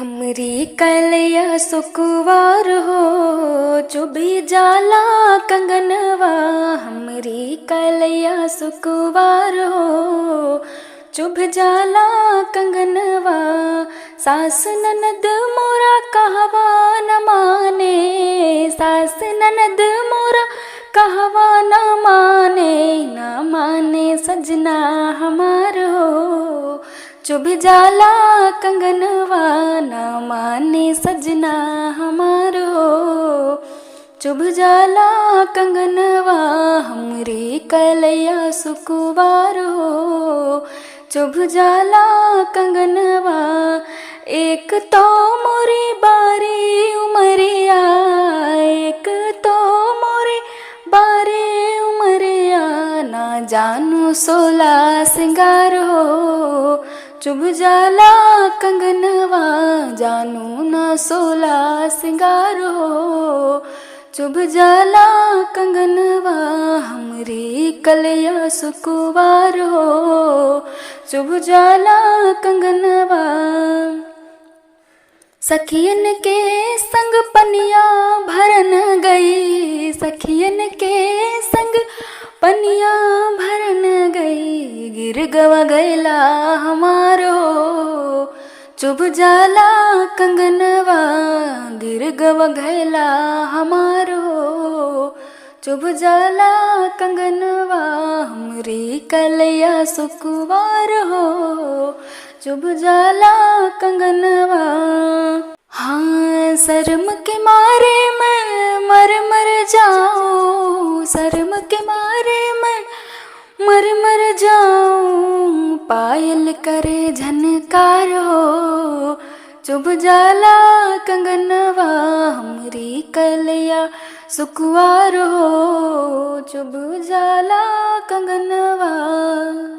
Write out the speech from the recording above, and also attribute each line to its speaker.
Speaker 1: हमरी कलया सुकुवार हो चुभी जाला कंगनवा। हमरी कलया सुकुवार हो चुभ जाला कंगनवा। सास ननद मोरा कहवा न माने, सास ननद मोरा कहवा न माने सजना हमार हो। चुभ जाला कंगनवा न माने सजना हमार हो। चुभ जाला कंगनवा हमरी कलया सुकुवार हो चुभ जाला कंगनवा। एक तो मोरी बारी उमरिया, एक तो मोरी बारी उमरिया। ना जानू सोला सिंगार हो चुभ जाला कंगनवा। जानू ना सोला सिंगार हो चुभ जाला कंगनवा हमरी कलया सुकुवार हो चुभ जाला कंगनवा। सखियन के संग पनिया भरन गई, सखियन के संग पनिया भरन गई। गिर गवा गैला हमारो चुभ जाला कंगनवा। गिर गवा गैला हमारो चुभ जाला कंगनवा हमरी कलया सुकुवार हो चुभ जाला कंगनवा। हाँ शर्म के मारे मैं मर जाऊं, शर्म के मारे मैं मर जाऊं। पायल करे झनकार हो चुभ जाला कंगनवा हमरी कलया सुकुवार हो चुभ जाला कंगनवा।